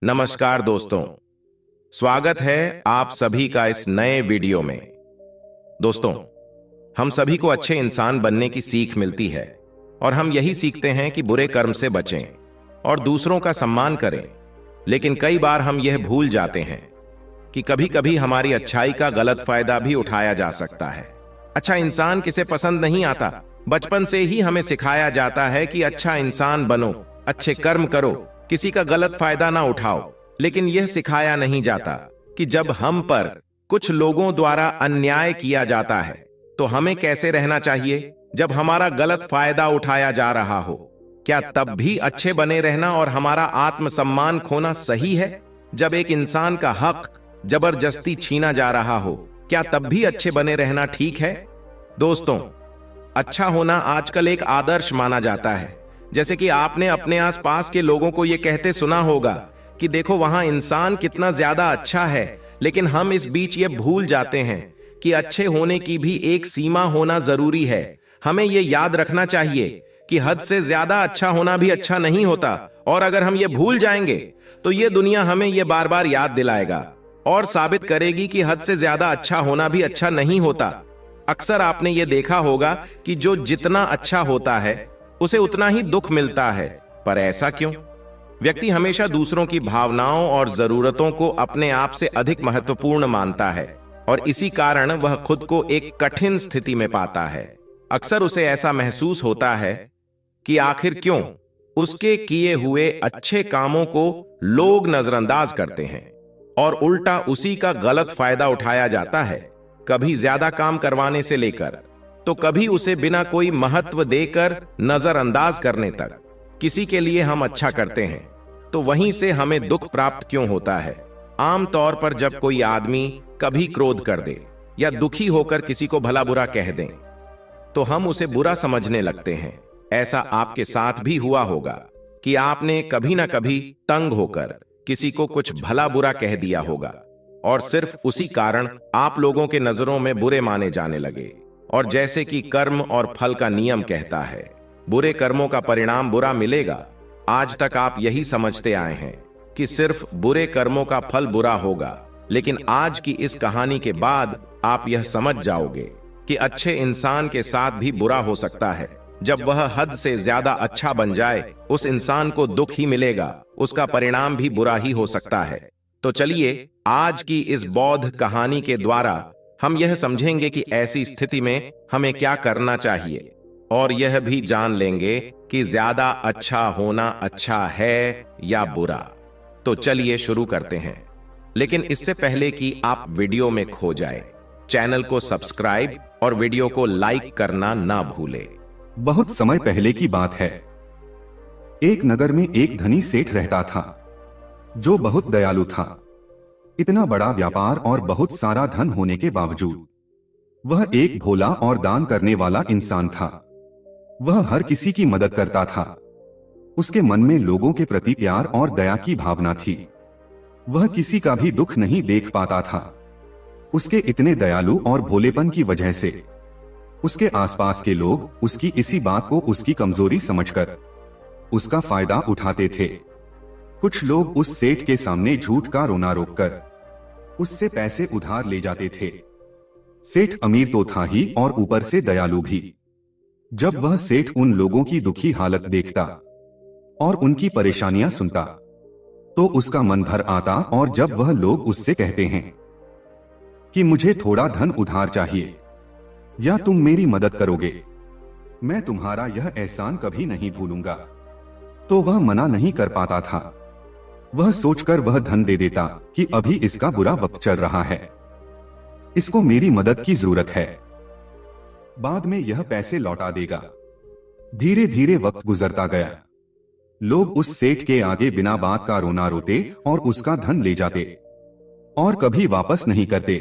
नमस्कार दोस्तों, स्वागत है आप सभी का इस नए वीडियो में। दोस्तों, हम सभी को अच्छे इंसान बनने की सीख मिलती है और हम यही सीखते हैं कि बुरे कर्म से बचें और दूसरों का सम्मान करें। लेकिन कई बार हम यह भूल जाते हैं कि कभी कभी हमारी अच्छाई का गलत फायदा भी उठाया जा सकता है। अच्छा इंसान किसे पसंद नहीं आता। बचपन से ही हमें सिखाया जाता है कि अच्छा इंसान बनो, अच्छे कर्म करो, किसी का गलत फायदा ना उठाओ। लेकिन यह सिखाया नहीं जाता कि जब हम पर कुछ लोगों द्वारा अन्याय किया जाता है तो हमें कैसे रहना चाहिए। जब हमारा गलत फायदा उठाया जा रहा हो, क्या तब भी अच्छे बने रहना और हमारा आत्मसम्मान खोना सही है? जब एक इंसान का हक जबरदस्ती छीना जा रहा हो, क्या तब भी अच्छे बने रहना ठीक है? दोस्तों, अच्छा होना आजकल एक आदर्श माना जाता है। जैसे कि आपने अपने आसपास के लोगों को यह कहते सुना होगा कि देखो वहां इंसान कितना ज्यादा अच्छा है। लेकिन हम इस बीच ये भूल जाते हैं कि अच्छे होने की भी एक सीमा होना जरूरी है। हमें यह याद रखना चाहिए कि हद से ज्यादा अच्छा होना भी अच्छा नहीं होता, और अगर हम ये भूल जाएंगे तो ये दुनिया हमें ये बार बार याद दिलाएगा और साबित करेगी कि हद से ज्यादा अच्छा होना भी अच्छा नहीं होता। अक्सर आपने ये देखा होगा कि जो जितना अच्छा होता है उसे उतना ही दुख मिलता है। पर ऐसा क्यों? व्यक्ति हमेशा दूसरों की भावनाओं और जरूरतों को अपने आप से अधिक महत्वपूर्ण मानता है और इसी कारण वह खुद को एक कठिन स्थिति में पाता है। अक्सर उसे ऐसा महसूस होता है कि आखिर क्यों उसके किए हुए अच्छे कामों को लोग नजरअंदाज करते हैं और उल्टा उसी का गलत फायदा उठाया जाता है। कभी ज्यादा काम करवाने से लेकर तो कभी उसे बिना कोई महत्व देकर नजरअंदाज करने तक। किसी के लिए हम अच्छा करते हैं तो वहीं से हमें दुख प्राप्त क्यों होता है? आमतौर पर जब कोई आदमी कभी क्रोध कर दे या दुखी होकर किसी को भला बुरा कह दे तो हम उसे बुरा समझने लगते हैं। ऐसा आपके साथ भी हुआ होगा कि आपने कभी ना कभी तंग होकर किसी को कुछ भला बुरा कह दिया होगा और सिर्फ उसी कारण आप लोगों के नजरों में बुरे माने जाने लगे। और जैसे कि कर्म और फल का नियम कहता है, बुरे कर्मों का परिणाम बुरा मिलेगा। आज तक आप यही समझते आए हैं कि सिर्फ बुरे कर्मों का फल बुरा होगा, लेकिन आज की इस कहानी के बाद आप यह समझ जाओगे कि अच्छे इंसान के साथ भी बुरा हो सकता है। जब वह हद से ज्यादा अच्छा बन जाए, उस इंसान को दुख ही मिलेगा, उसका परिणाम भी बुरा ही हो सकता है। तो चलिए आज की इस बौद्ध कहानी के द्वारा हम यह समझेंगे कि ऐसी स्थिति में हमें क्या करना चाहिए और यह भी जान लेंगे कि ज्यादा अच्छा होना अच्छा है या बुरा। तो चलिए शुरू करते हैं। लेकिन इससे पहले कि आप वीडियो में खो जाए, चैनल को सब्सक्राइब और वीडियो को लाइक करना ना भूले। बहुत समय पहले की बात है। एक नगर में एक धनी सेठ रहता था जो बहुत दयालु था। इतना बड़ा व्यापार और बहुत सारा धन होने के बावजूद वह एक भोला और दान करने वाला इंसान था। वह हर किसी की मदद करता था। उसके मन में लोगों के प्रति प्यार और दया की भावना थी। वह किसी का भी दुख नहीं देख पाता था। उसके इतने दयालु और भोलेपन की वजह से उसके आसपास के लोग उसकी इसी बात को उसकी कमजोरी समझकर उसका फायदा उठाते थे। कुछ लोग उस सेठ के सामने झूठ का रोना रोककर उससे पैसे उधार ले जाते थे। सेठ अमीर तो था ही और ऊपर से दयालु भी। जब वह सेठ उन लोगों की दुखी हालत देखता और उनकी परेशानियां सुनता तो उसका मन भर आता, और जब वह लोग उससे कहते हैं कि मुझे थोड़ा धन उधार चाहिए या तुम मेरी मदद करोगे, मैं तुम्हारा यह एहसान कभी नहीं भूलूंगा, तो वह मना नहीं कर पाता था। वह सोचकर वह धन दे देता कि अभी इसका बुरा वक्त चल रहा है, इसको मेरी मदद की जरूरत है, बाद में यह पैसे लौटा देगा। धीरे धीरे वक्त गुजरता गया। लोग उस सेठ के आगे बिना बात का रोना रोते और उसका धन ले जाते और कभी वापस नहीं करते।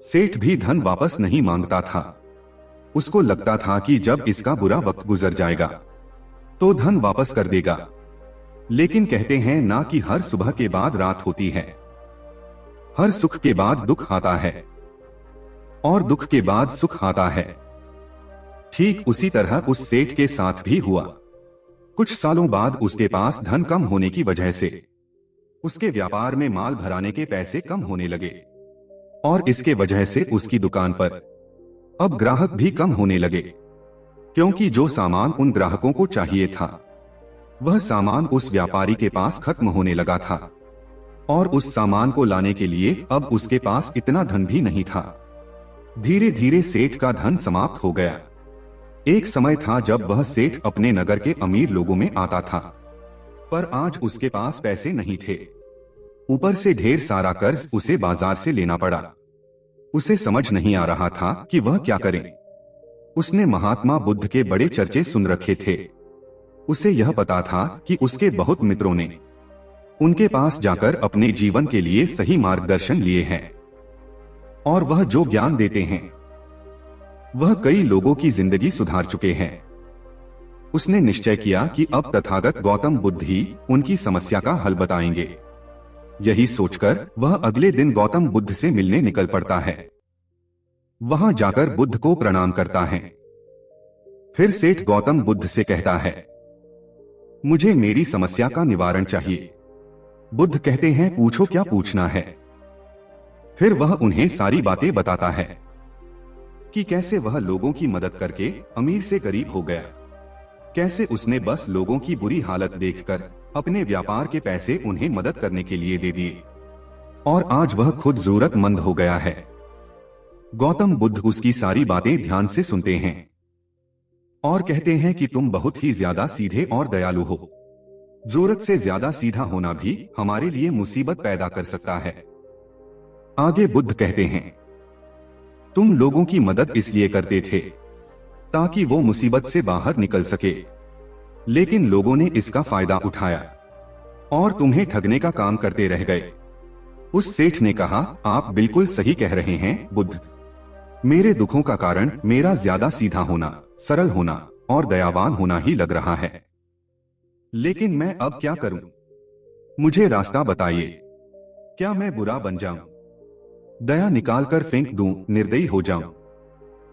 सेठ भी धन वापस नहीं मांगता था। उसको लगता था कि जब इसका बुरा वक्त गुजर जाएगा तो धन वापस कर देगा। लेकिन कहते हैं ना कि हर सुबह के बाद रात होती है, हर सुख के बाद दुख आता है और दुख के बाद सुख आता है। ठीक उसी तरह उस सेठ के साथ भी हुआ। कुछ सालों बाद उसके पास धन कम होने की वजह से उसके व्यापार में माल भराने के पैसे कम होने लगे और इसके वजह से उसकी दुकान पर अब ग्राहक भी कम होने लगे, क्योंकि जो सामान उन ग्राहकों को चाहिए था वह सामान उस व्यापारी के पास खत्म होने लगा था और उस सामान को लाने के लिए अब उसके पास इतना धन भी नहीं था। धीरे धीरे सेठ का धन समाप्त हो गया। एक समय था जब वह सेठ अपने नगर के अमीर लोगों में आता था, पर आज उसके पास पैसे नहीं थे। ऊपर से ढेर सारा कर्ज उसे बाजार से लेना पड़ा। उसे समझ नहीं आ रहा था कि वह क्या करे। उसने महात्मा बुद्ध के बड़े चर्चे सुन रखे थे। उसे यह पता था कि उसके बहुत मित्रों ने उनके पास जाकर अपने जीवन के लिए सही मार्गदर्शन लिए हैं और वह जो ज्ञान देते हैं वह कई लोगों की जिंदगी सुधार चुके हैं। उसने निश्चय किया कि अब तथागत गौतम बुद्ध ही उनकी समस्या का हल बताएंगे। यही सोचकर वह अगले दिन गौतम बुद्ध से मिलने निकल पड़ता है। वहां जाकर बुद्ध को प्रणाम करता है। फिर सेठ गौतम बुद्ध से कहता है, मुझे मेरी समस्या का निवारण चाहिए। बुद्ध कहते हैं, पूछो क्या पूछना है। फिर वह उन्हें सारी बातें बताता है कि कैसे वह लोगों की मदद करके अमीर से गरीब हो गया, कैसे उसने बस लोगों की बुरी हालत देखकर अपने व्यापार के पैसे उन्हें मदद करने के लिए दे दिए और आज वह खुद जरूरतमंद हो गया है। गौतम बुद्ध उसकी सारी बातें ध्यान से सुनते हैं और कहते हैं कि तुम बहुत ही ज्यादा सीधे और दयालु हो। जरूरत से ज्यादा सीधा होना भी हमारे लिए मुसीबत पैदा कर सकता है। आगे बुद्ध कहते हैं, तुम लोगों की मदद इसलिए करते थे ताकि वो मुसीबत से बाहर निकल सके, लेकिन लोगों ने इसका फायदा उठाया और तुम्हें ठगने का काम करते रह गए। उस सेठ ने कहा, आप बिल्कुल सही कह रहे हैं बुद्ध। मेरे दुखों का कारण मेरा ज्यादा सीधा होना, सरल होना और दयावान होना ही लग रहा है, लेकिन मैं अब क्या करूं? मुझे रास्ता बताइए। क्या मैं बुरा बन जाऊं, दया निकालकर फेंक दूं, निर्दयी हो जाऊं?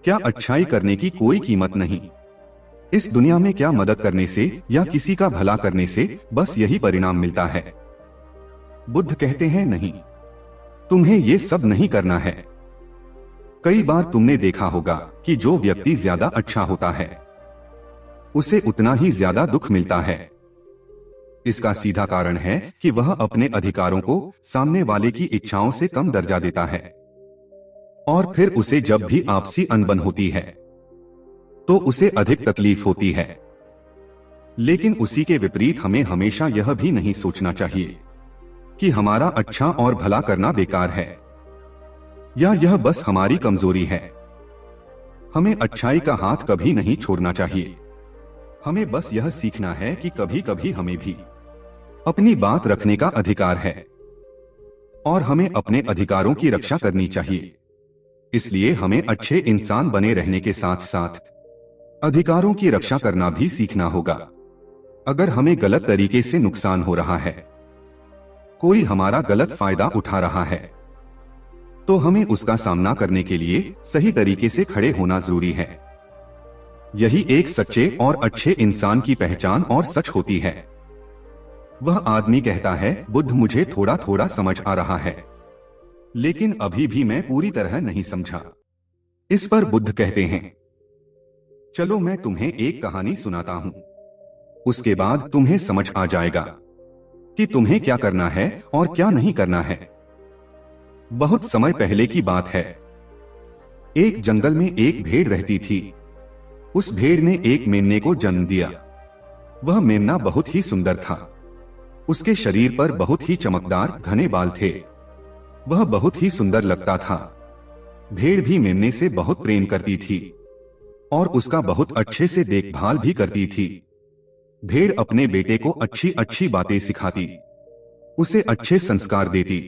क्या अच्छाई करने की कोई कीमत नहीं? इस दुनिया में क्या मदद करने से या किसी का भला करने से बस यही परिणाम मिलता है? बुद्ध कहते हैं, नहीं, तुम्हें ये सब नहीं करना है। कई बार तुमने देखा होगा कि जो व्यक्ति ज्यादा अच्छा होता है उसे उतना ही ज्यादा दुख मिलता है। इसका सीधा कारण है कि वह अपने अधिकारों को सामने वाले की इच्छाओं से कम दर्जा देता है और फिर उसे जब भी आपसी अनबन होती है तो उसे अधिक तकलीफ होती है। लेकिन उसी के विपरीत हमें हमेशा यह भी नहीं सोचना चाहिए कि हमारा अच्छा और भला करना बेकार है या यह बस हमारी कमजोरी है। हमें अच्छाई का हाथ कभी नहीं छोड़ना चाहिए। हमें बस यह सीखना है कि कभी कभी हमें भी अपनी बात रखने का अधिकार है और हमें अपने अधिकारों की रक्षा करनी चाहिए। इसलिए हमें अच्छे इंसान बने रहने के साथ साथ अधिकारों की रक्षा करना भी सीखना होगा। अगर हमें गलत तरीके से नुकसान हो रहा है, कोई हमारा गलत फायदा उठा रहा है, तो हमें उसका सामना करने के लिए सही तरीके से खड़े होना जरूरी है। यही एक सच्चे और अच्छे इंसान की पहचान और सच होती है। वह आदमी कहता है, बुद्ध, मुझे थोड़ा थोड़ा समझ आ रहा है, लेकिन अभी भी मैं पूरी तरह नहीं समझा। इस पर बुद्ध कहते हैं, चलो मैं तुम्हें एक कहानी सुनाता हूं, उसके बाद तुम्हें समझ आ जाएगा कि तुम्हें क्या करना है और क्या नहीं करना है। बहुत समय पहले की बात है। एक जंगल में एक भेड़ रहती थी। उस भेड़ ने एक मेमने को जन्म दिया। वह मेमना बहुत ही सुंदर था। उसके शरीर पर बहुत ही चमकदार घने बाल थे। वह बहुत ही सुंदर लगता था। भेड़ भी मेमने से बहुत प्रेम करती थी और उसका बहुत अच्छे से देखभाल भी करती थी। भेड़ अपने बेटे को अच्छी अच्छी बातें सिखाती, उसे अच्छे संस्कार देती।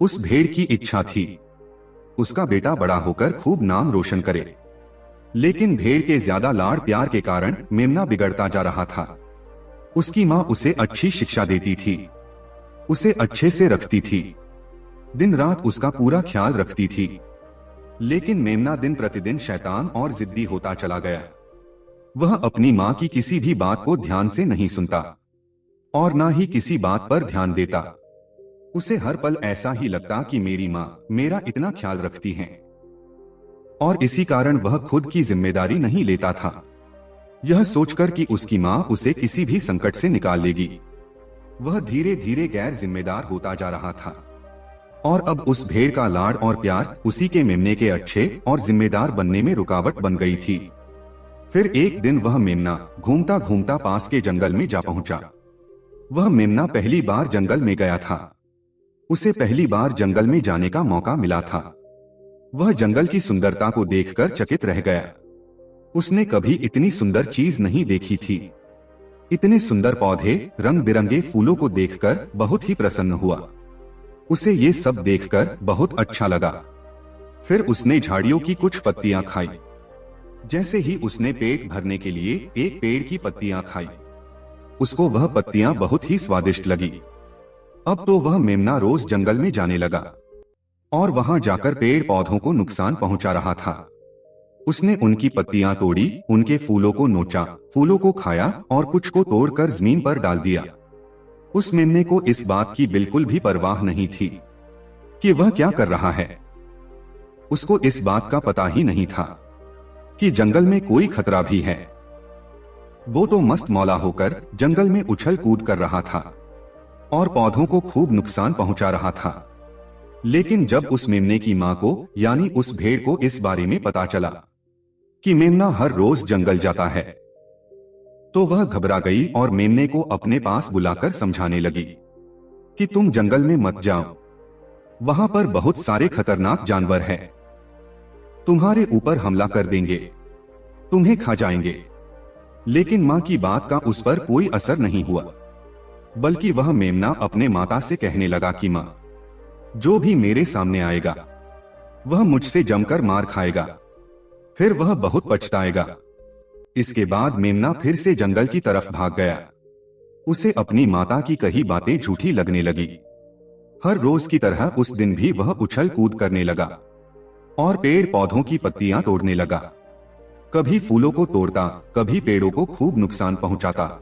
उस भेड़ की इच्छा थी उसका बेटा बड़ा होकर खूब नाम रोशन करे, लेकिन भेड़ के ज्यादा लाड़ प्यार के कारण मेमना बिगड़ता जा रहा था। उसकी माँ उसे अच्छी शिक्षा देती थी, उसे अच्छे से रखती थी, दिन रात उसका पूरा ख्याल रखती थी, लेकिन मेमना दिन प्रतिदिन शैतान और जिद्दी होता चला गया। वह अपनी माँ की किसी भी बात को ध्यान से नहीं सुनता और ना ही किसी बात पर ध्यान देता। उसे हर पल ऐसा ही लगता कि मेरी माँ मेरा इतना ख्याल रखती है, और इसी कारण वह खुद की जिम्मेदारी नहीं लेता था, यह सोचकर कि उसकी माँ उसे किसी भी संकट से निकाल लेगी। वह धीरे धीरे गैर जिम्मेदार होता जा रहा था, और अब उस भेड़ का लाड और प्यार उसी के मेमने के अच्छे और जिम्मेदार बनने में रुकावट बन गई थी। फिर एक दिन वह मेमना घूमता घूमता पास के जंगल में जा पहुंचा। वह मेमना पहली बार जंगल में गया था। उसे पहली बार जंगल में जाने का मौका मिला था। वह जंगल की सुंदरता को देखकर चकित रह गया। उसने कभी इतनी सुंदर चीज नहीं देखी थी। इतने सुंदर पौधे, रंग बिरंगे फूलों को देखकर बहुत ही प्रसन्न हुआ। उसे ये सब देखकर बहुत अच्छा लगा। फिर उसने झाड़ियों की कुछ पत्तियां खाई। जैसे ही उसने पेट भरने के लिए एक पेड़ की पत्तियां खाई, उसको वह पत्तियां बहुत ही स्वादिष्ट लगी। अब तो वह मेमना रोज जंगल में जाने लगा और वहां जाकर पेड़ पौधों को नुकसान पहुंचा रहा था। उसने उनकी पत्तियां तोड़ी, उनके फूलों को नोचा, फूलों को खाया और कुछ को तोड़कर जमीन पर डाल दिया। उस मेमने को इस बात की बिल्कुल भी परवाह नहीं थी कि वह क्या कर रहा है। उसको इस बात का पता ही नहीं था कि जंगल में कोई खतरा भी है। वो तो मस्त मौला होकर जंगल में उछल कूद कर रहा था और पौधों को खूब नुकसान पहुंचा रहा था। लेकिन जब उस मेमने की मां को, यानी उस भेड़ को इस बारे में पता चला कि मेमना हर रोज जंगल जाता है, तो वह घबरा गई और मेमने को अपने पास बुलाकर समझाने लगी कि तुम जंगल में मत जाओ, वहां पर बहुत सारे खतरनाक जानवर हैं, तुम्हारे ऊपर हमला कर देंगे, तुम्हें खा जाएंगे। लेकिन मां की बात का उस पर कोई असर नहीं हुआ, बल्कि वह मेमना अपने माता से कहने लगा कि मां, जो भी मेरे सामने आएगा वह मुझसे जमकर मार खाएगा, फिर वह बहुत पछताएगा। इसके बाद मेमना फिर से जंगल की तरफ भाग गया। उसे अपनी माता की कही बातें झूठी लगने लगी। हर रोज की तरह उस दिन भी वह उछल कूद करने लगा और पेड़ पौधों की पत्तियां तोड़ने लगा। कभी फूलों को तोड़ता, कभी पेड़ों को खूब नुकसान पहुंचाता।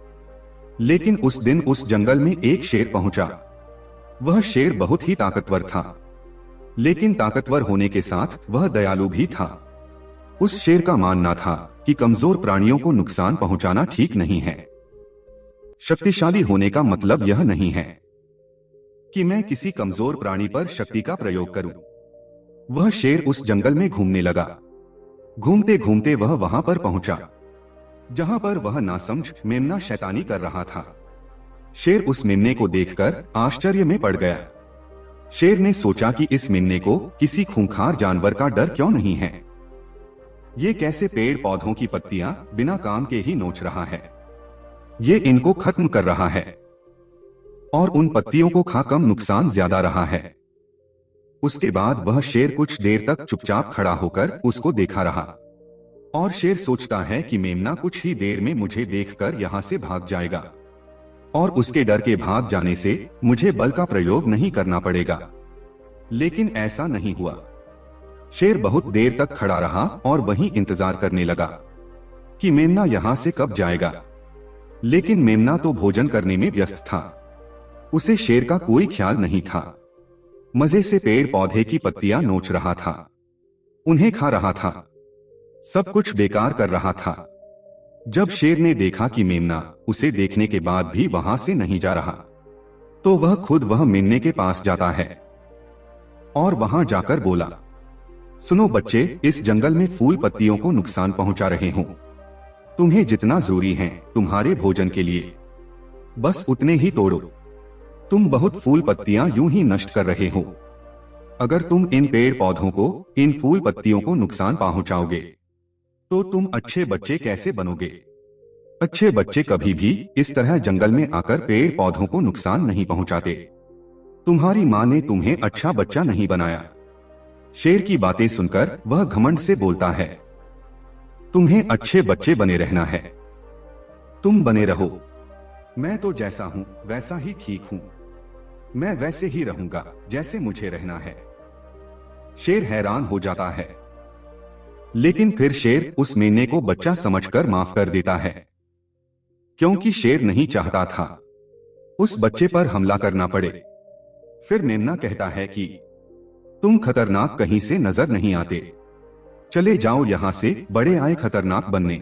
लेकिन उस दिन उस जंगल में एक शेर पहुंचा। वह शेर बहुत ही ताकतवर था, लेकिन ताकतवर होने के साथ वह दयालु भी था। उस शेर का मानना था कि कमजोर प्राणियों को नुकसान पहुंचाना ठीक नहीं है। शक्तिशाली होने का मतलब यह नहीं है कि मैं किसी कमजोर प्राणी पर शक्ति का प्रयोग करूं। वह शेर उस जंगल में घूमने लगा। घूमते घूमते वह वहां पर पहुंचा जहां पर वह नासमझ मेमना शैतानी कर रहा था। शेर उस मेमने को देखकर आश्चर्य में पड़ गया। शेर ने सोचा कि इस मेमने को किसी खूंखार जानवर का डर क्यों नहीं है। ये कैसे पेड़ पौधों की पत्तियां बिना काम के ही नोच रहा है। ये इनको खत्म कर रहा है और उन पत्तियों को खा कम नुकसान ज्यादा रहा है। उसके बाद वह शेर कुछ देर तक चुपचाप खड़ा होकर उसको देखा रहा और शेर सोचता है कि मेमना कुछ ही देर में मुझे देखकर यहां से भाग जाएगा और उसके डर के भाग जाने से मुझे बल का प्रयोग नहीं करना पड़ेगा। लेकिन ऐसा नहीं हुआ। शेर बहुत देर तक खड़ा रहा और वहीं इंतजार करने लगा कि मेमना यहां से कब जाएगा। लेकिन मेमना तो भोजन करने में व्यस्त था। उसे शेर का कोई ख्याल नहीं था। मजे से पेड़ पौधे की पत्तियां नोच रहा था, उन्हें खा रहा था, सब कुछ बेकार कर रहा था। जब शेर ने देखा कि मेमना उसे देखने के बाद भी वहां से नहीं जा रहा, तो वह मेमने के पास जाता है और वहां जाकर बोला, सुनो बच्चे, इस जंगल में फूल पत्तियों को नुकसान पहुंचा रहे हो। तुम्हें जितना जरूरी है तुम्हारे भोजन के लिए, बस उतने ही तोड़ो। तुम बहुत फूल पत्तियां यूं ही नष्ट कर रहे हो। अगर तुम इन पेड़ पौधों को, इन फूल पत्तियों को नुकसान पहुंचाओगे तो तुम अच्छे बच्चे कैसे बनोगे। अच्छे बच्चे कभी भी इस तरह जंगल में आकर पेड़ पौधों को नुकसान नहीं पहुंचाते। तुम्हारी मां ने तुम्हें अच्छा बच्चा नहीं बनाया। शेर की बातें सुनकर वह घमंड से बोलता है, तुम्हें अच्छे बच्चे बने रहना है, तुम बने रहो। मैं तो जैसा हूं वैसा ही ठीक हूं। मैं वैसे ही रहूंगा जैसे मुझे रहना है। शेर हैरान हो जाता है, लेकिन फिर शेर उस मेमने को बच्चा समझकर माफ कर देता है, क्योंकि शेर नहीं चाहता था उस बच्चे पर हमला करना पड़े। फिर मेमना कहता है कि तुम खतरनाक कहीं से नजर नहीं आते, चले जाओ यहां से, बड़े आए खतरनाक बनने।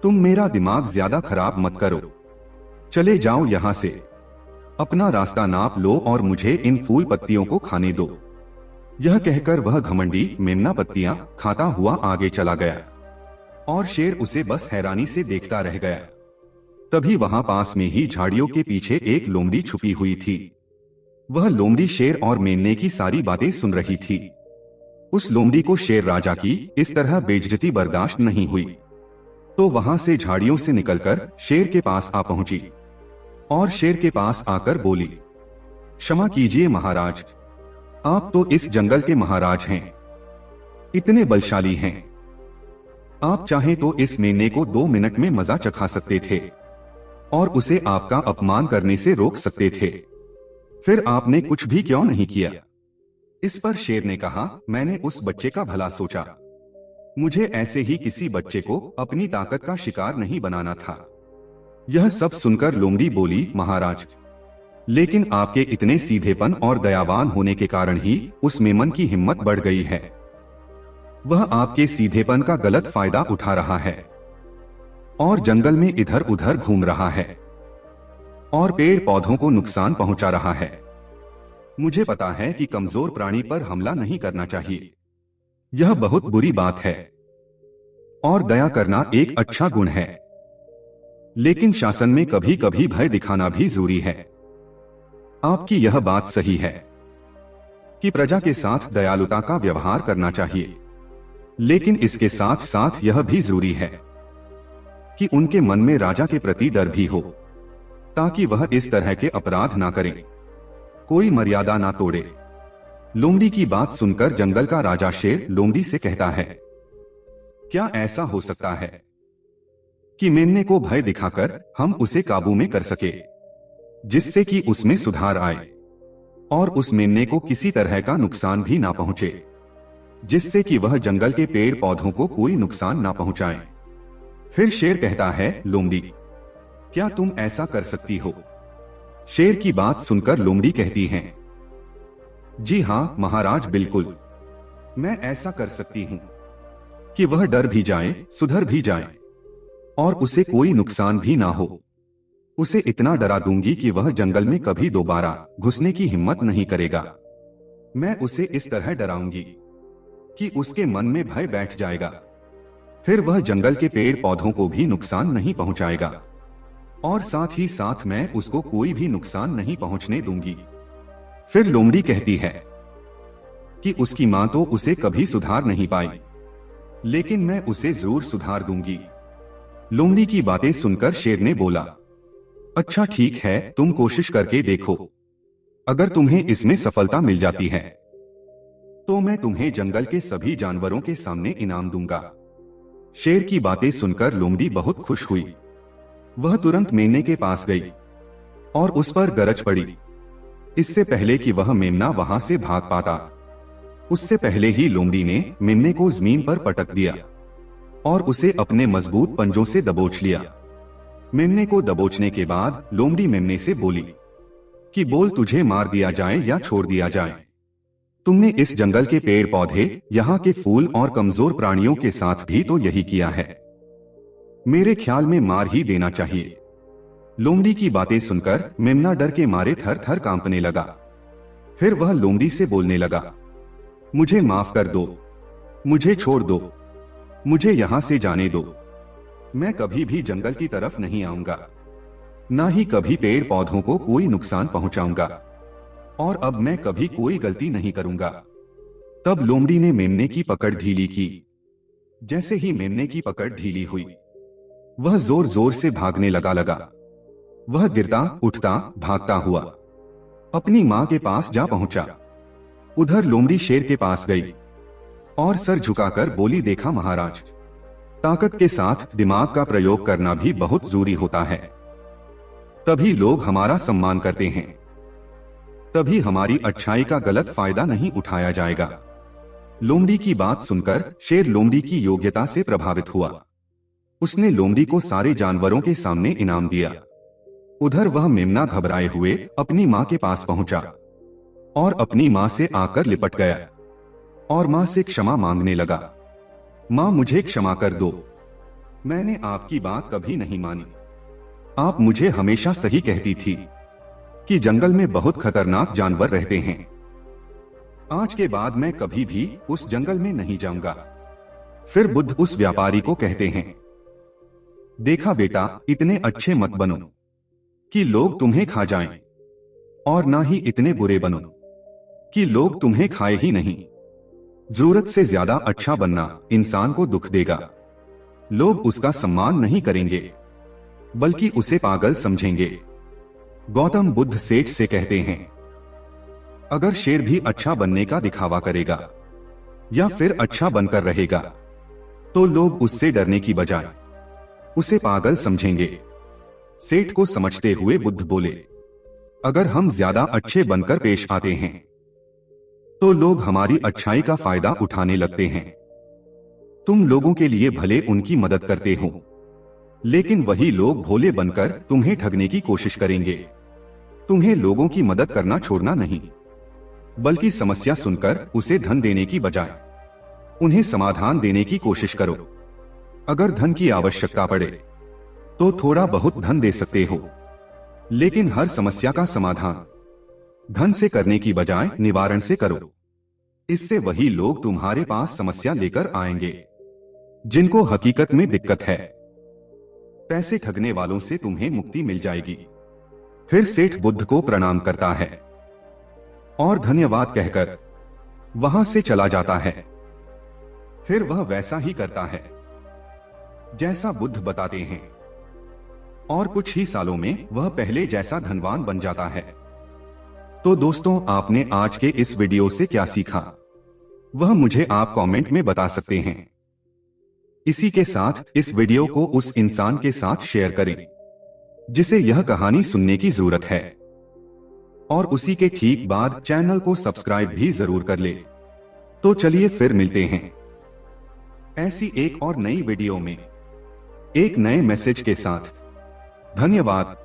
तुम मेरा दिमाग ज्यादा खराब मत करो, चले जाओ यहां से, अपना रास्ता नाप लो और मुझे इन फूल पत्तियों को खाने दो। यह कहकर वह घमंडी मेमना पत्तियां खाता हुआ आगे चला गया और शेर उसे बस हैरानी से देखता रह गया। तभी वहां पास में ही झाड़ियों के पीछे एक लोमड़ी छुपी हुई थी। वह लोमड़ी शेर और मेमने की सारी बातें सुन रही थी। उस लोमड़ी को शेर राजा की इस तरह बेइज्जती बर्दाश्त नहीं हुई, तो वहां से झाड़ियों से निकलकर शेर के पास आ पहुंची और शेर के पास आकर बोली, क्षमा कीजिए महाराज, आप तो इस जंगल के महाराज हैं, इतने बलशाली हैं। आप चाहें तो इस मेमने को 2 मिनट में मजा चखा सकते थे और उसे आपका अपमान करने से रोक सकते थे, फिर आपने कुछ भी क्यों नहीं किया। इस पर शेर ने कहा, मैंने उस बच्चे का भला सोचा, मुझे ऐसे ही किसी बच्चे को अपनी ताकत का शिकार नहीं बनाना था। यह सब सुनकर लोमड़ी बोली, महाराज, लेकिन आपके इतने सीधेपन और दयावान होने के कारण ही उस मेमन की हिम्मत बढ़ गई है। वह आपके सीधेपन का गलत फायदा उठा रहा है और जंगल में इधर उधर घूम रहा है और पेड़ पौधों को नुकसान पहुंचा रहा है। मुझे पता है कि कमजोर प्राणी पर हमला नहीं करना चाहिए, यह बहुत बुरी बात है और दया करना एक अच्छा गुण है, लेकिन शासन में कभी कभी भय दिखाना भी जरूरी है। आपकी यह बात सही है कि प्रजा के साथ दयालुता का व्यवहार करना चाहिए, लेकिन इसके साथ साथ यह भी जरूरी है कि उनके मन में राजा के प्रति डर भी हो, ताकि वह इस तरह के अपराध ना करें, कोई मर्यादा ना तोड़े। लोमड़ी की बात सुनकर जंगल का राजा शेर लोमड़ी से कहता है, क्या ऐसा हो सकता है कि मेमने को भय दिखाकर हम उसे काबू में कर सके, जिससे कि उसमें सुधार आए और उस मेमने को किसी तरह का नुकसान भी ना पहुंचे, जिससे कि वह जंगल के पेड़ पौधों को कोई नुकसान ना पहुंचाए। फिर शेर कहता है, लोमड़ी, क्या तुम ऐसा कर सकती हो? शेर की बात सुनकर लोमड़ी कहती है, जी हां महाराज, बिल्कुल, मैं ऐसा कर सकती हूं कि वह डर भी जाए, सुधर भी जाए और उसे कोई नुकसान भी ना हो। उसे इतना डरा दूंगी कि वह जंगल में कभी दोबारा घुसने की हिम्मत नहीं करेगा। मैं उसे इस तरह डराऊंगी कि उसके मन में भय बैठ जाएगा, फिर वह जंगल के पेड़ पौधों को भी नुकसान नहीं पहुंचाएगा और साथ ही साथ मैं उसको कोई भी नुकसान नहीं पहुंचने दूंगी। फिर लोमड़ी कहती है कि उसकी मां तो उसे कभी सुधार नहीं पाई, लेकिन मैं उसे जरूर सुधार दूंगी। लोमड़ी की बातें सुनकर शेर ने बोला, अच्छा ठीक है, तुम कोशिश करके देखो, अगर तुम्हें इसमें सफलता मिल जाती है तो मैं तुम्हें जंगल के सभी जानवरों के सामने इनाम दूंगा। शेर की बातें सुनकर लोमड़ी बहुत खुश हुई। वह तुरंत मेमने के पास गई और उस पर गरज पड़ी। इससे पहले कि वह मेमना वहां से भाग पाता, उससे पहले ही लोमड़ी ने मेमने को जमीन पर पटक दिया और उसे अपने मजबूत पंजों से दबोच लिया। मेमने को दबोचने के बाद लोमड़ी मेमने से बोली कि बोल, तुझे मार दिया जाए या छोड़ दिया जाए। तुमने इस जंगल के पेड़ पौधे, यहाँ के फूल और कमजोर प्राणियों के साथ भी तो यही किया है। मेरे ख्याल में मार ही देना चाहिए। लोमड़ी की बातें सुनकर मेमना डर के मारे थर थर कांपने लगा। फिर वह लोमड़ी से बोलने लगा, मुझे माफ कर दो, मुझे छोड़ दो, मुझे यहां से जाने दो। मैं कभी भी जंगल की तरफ नहीं आऊंगा, ना ही कभी पेड़ पौधों को कोई नुकसान पहुंचाऊंगा और अब मैं कभी कोई गलती नहीं करूंगा। तब लोमड़ी ने मेमने की पकड़ ढीली की। जैसे ही मेमने की पकड़ ढीली हुई, वह जोर जोर से भागने लगा। वह गिरता उठता भागता हुआ अपनी मां के पास जा पहुंचा। उधर लोमड़ी शेर के पास गई और सर झुकाकर बोली, देखा महाराज, ताकत के साथ दिमाग का प्रयोग करना भी बहुत जरूरी होता है, तभी लोग हमारा सम्मान करते हैं, तभी हमारी अच्छाई का गलत फायदा नहीं उठाया जाएगा। लोमड़ी की बात सुनकर शेर लोमड़ी की योग्यता से प्रभावित हुआ। उसने लोमड़ी को सारे जानवरों के सामने इनाम दिया। उधर वह मेमना घबराए हुए अपनी मां के पास पहुंचा और अपनी माँ से आकर लिपट गया और माँ से क्षमा मांगने लगा। माँ, मुझे क्षमा कर दो, मैंने आपकी बात कभी नहीं मानी। आप मुझे हमेशा सही कहती थी कि जंगल में बहुत खतरनाक जानवर रहते हैं। आज के बाद मैं कभी भी उस जंगल में नहीं जाऊंगा। फिर बुद्ध उस व्यापारी को कहते हैं, देखा बेटा, इतने अच्छे मत बनो कि लोग तुम्हें खा जाएं, और ना ही इतने बुरे बनो कि लोग तुम्हें खाए ही नहीं। जरूरत से ज्यादा अच्छा बनना इंसान को दुख देगा। लोग उसका सम्मान नहीं करेंगे, बल्कि उसे पागल समझेंगे। गौतम बुद्ध सेठ से कहते हैं, अगर शेर भी अच्छा बनने का दिखावा करेगा या फिर अच्छा बनकर रहेगा, तो लोग उससे डरने की बजाय उसे पागल समझेंगे। सेठ को समझते हुए बुद्ध बोले, अगर हम ज्यादा अच्छे बनकर पेश आते हैं तो लोग हमारी अच्छाई का फायदा उठाने लगते हैं। तुम लोगों के लिए भले उनकी मदद करते हो, लेकिन वही लोग भोले बनकर तुम्हें ठगने की कोशिश करेंगे। तुम्हें लोगों की मदद करना छोड़ना नहीं, बल्कि समस्या सुनकर उसे धन देने की बजाय उन्हें समाधान देने की कोशिश करो। अगर धन की आवश्यकता पड़े तो थोड़ा बहुत धन दे सकते हो, लेकिन हर समस्या का समाधान धन से करने की बजाय निवारण से करो। इससे वही लोग तुम्हारे पास समस्या लेकर आएंगे जिनको हकीकत में दिक्कत है। पैसे ठगने वालों से तुम्हें मुक्ति मिल जाएगी। फिर सेठ बुद्ध को प्रणाम करता है और धन्यवाद कहकर वहां से चला जाता है। फिर वह वैसा ही करता है जैसा बुद्ध बताते हैं, और कुछ ही सालों में वह पहले जैसा धनवान बन जाता है। तो दोस्तों, आपने आज के इस वीडियो से क्या सीखा, वह मुझे आप कमेंट में बता सकते हैं। इसी के साथ इस वीडियो को उस इंसान के साथ शेयर करें जिसे यह कहानी सुनने की जरूरत है, और उसी के ठीक बाद चैनल को सब्सक्राइब भी जरूर कर ले। तो चलिए फिर मिलते हैं ऐसी एक और नई वीडियो में एक नए मैसेज के साथ। धन्यवाद।